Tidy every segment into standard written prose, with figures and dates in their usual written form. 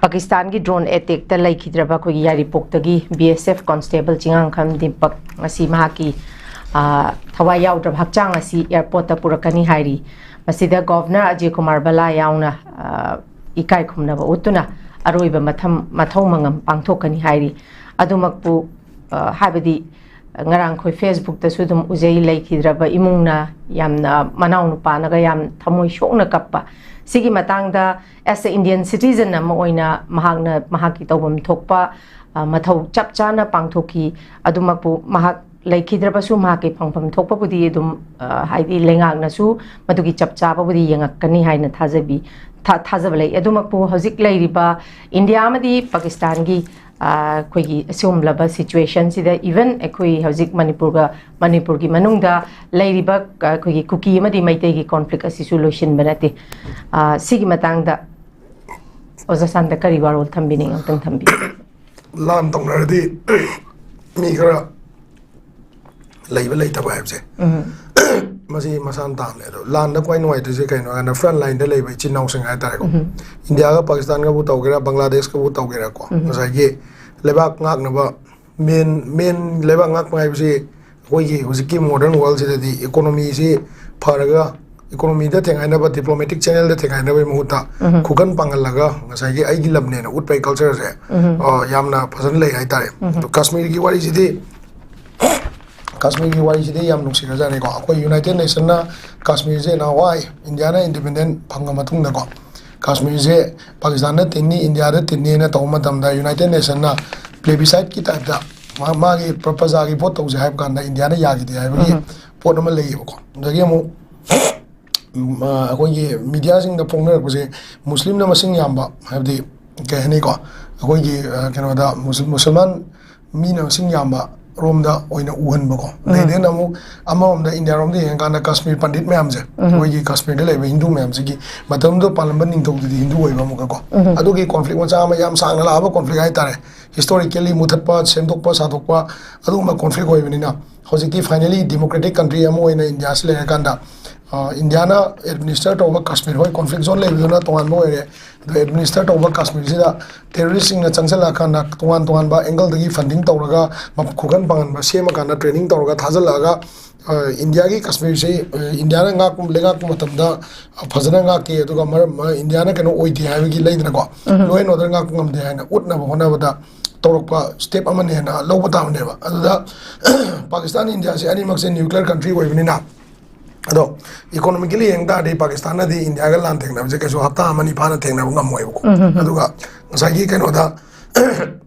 Pakistan ki drone attack ta Leikhidraba ko YAIRIPOK tagi BSF constable chingang kham Deepak ngasi mahaki thawai yaudra hakchang asi airport ta purakani hairi masida governor Ajay Kumar Bala Yaona ikai khumna ba utuna Aroiba Mathou Mangam PANGTHOKANI hairi adumakpu habadi ngarang khoi Facebook ta sudum ujai Leikhidraba imungna yamna manaw nupa naga yam thamoi shokna kappa sigi matangda as a Indian citizen na moina mahaki tawam thokpa mathau chapchana pangthoki adumakpu mahak Leikhidraba su mahaki phangpham thokpa budi dum haidi lengak na su madugi chapchaba budi yangakani haina thajabi thajabale adumakpu hojik leiriba India amadi Pakistan gi koi assume laba situation sida even ekoi hojik manipur gi manungda leiriba koi kuki amadi maitei gi conflict asi solution banate sigi matangda ozasanda kari warol thambini ngtang thambi lan tongradi mi kara leiba leitaba habse masi masan tam le lan da koi noi de kai no na front line de leiba chinau sing ai tare ko India ga Pakistan ga bu tawgera Bangladesh ga bu tawgera ko masai ge lebak ngak na ba main lebak ngak mai bisi koi ge hojiki modern world se di economy se pharaga economy da thengai na ba diplomatic channel da thengai na ba muta khugan pangal laga masai ge ai gi lamne na utpai culture se yamna phasan lei ai tare to Kashmir gi wari sidi Kashmir ki wari sidi yam nuksi raja ne ko akoi United Nation na Kashmir je na wai India na independent phanga matung na ko Kashmir je Pakistan na tinni India da tinni na tawma tamda United Nation na plebiscite ki type da ma gi proposal gi vote tawse haib kan da India na yagi de haib gi vote ma lei ko dagi mu akoi gi media sing da phongna ko se Muslim na masing yamba haib di ke ne ko akoi gi keno da Musliman mi na masing yamba Romda oina uhan bako. Leiden amu Romda India Romda yang kana Kashmir pandit mayam je. Woi Kashmir de lebe Hindu mayam je ki matam do parliament ning tok di Hindu woi bamu ko. Adu ki conflict ma cha ma yam sang na la ba conflict ai tare. Historically muthatpa semdokpa sadokpa adu ma conflict hoi bini na. Hojiki finally democratic country amu oina India se le kanda India na administer over Kashmir hoi conflict zone le na tongan mo ere the administer over Kashmir sida terrorist sing na changsala kana tongan ba angle dagi funding tawraga khugan pangan ba sema kana training tawraga thajalaga India gi Kashmir se India na ngak lenga ku matamda phajana ngak ke aduga India na kano oiti ha gi leidna ko loy no der ngak ngam de ha na utna ba hona ba tawrakpa step amane na loba ta ne ba aduda Pakistan India se ani mak se nuclear country woi bini na ado economically yang da de Pakistan na di India ga lan thengna je keso hapta amani phana thengna ngam moi ko aduga ngasai gi keno da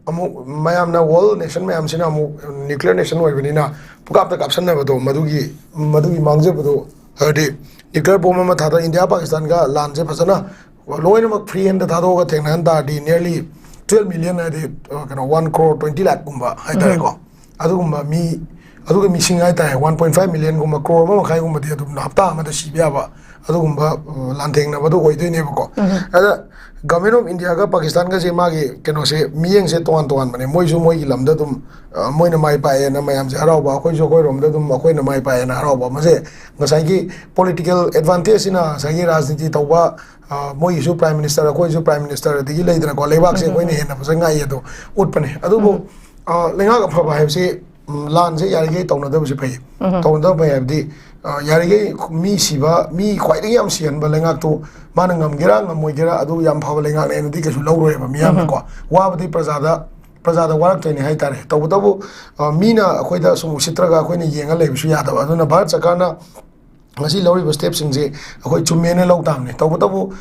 amu mayam na world nation mayam sina amu nuclear nation oi bini na pukap ta kapsan na bado madugi mangje bado hade nuclear bomb ma thada India Pakistan ga lan je phasana loina mak free hand thado ga thengna da di nearly 12 million na de keno 1 crore 20 lakh kumba hai tare ko adugumba mi aduga missing ai tai 1.5 million gumba crore ma khai gumba di adum hafta ma da sibya ba adugumba landeng na badu oi doi ne ko ada government of India ga Pakistan ga je ma ge keno se miyeng se ton bane moi ju moi gi lamda dum moi na mai pa e na mayam se harau ba khoi jo khoi rom da dum khoi na mai pa e na harau ba ma se ngasai gi political advantage ina sai gi rajniti tawba moi ju prime minister khoi ju prime minister di gi leidna ko lebak se khoi ne he na fa ngai edo utpane adubu lenga ga pha ba he se lan se yarige tawna da bu se phai tawna da phai abdi yarige mi siba mi khwai de yam sian ba lengak tu mana ngam gira ngam moi gira adu yam pha ba lengak ne di ke su lawroi ba mi yam ko wa ba di prajada warak tani hai tare tabu tabu mina akhoi da sum sitra ga akhoi ne yenga le su ya da ba na bharat sakana ngasi lawri ba step sing je akhoi chumene law tam ne tabu tabu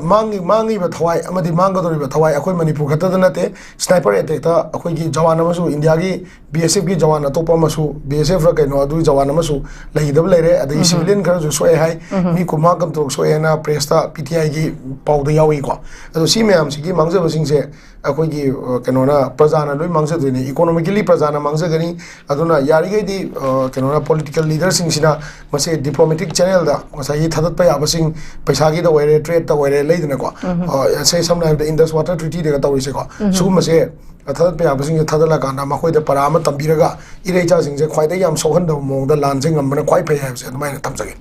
mangi ba thawai amadi manga dori ba thawai akhoi manipur khata da nate sniper attack ta akhoi gi jawan amasu India gi BSF gi jawan atopa masu BSF ra kai no adu jawan amasu leidab leire adi civilian khara ju soe hai mi kuma kam to soe na press ta PTI gi pau da yawi ko adu si meam si gi mangja ba sing se akhoi gi kanona prajana loi mangja dine economically prajana mangja gani aduna yari gi di kanona political leader sing sina mase diplomatic channel da ngasai thadat pa ya basing paisa gi da were trade ta were leidna ko say samna the Indus water treaty de ga tawri se ko su mase thadat pa ya basing thadala kana ma khoi da parama tambiraga irei cha sing je khwai da yam sohan da mong da lan sing ngam na khwai phai ha se mai tam jage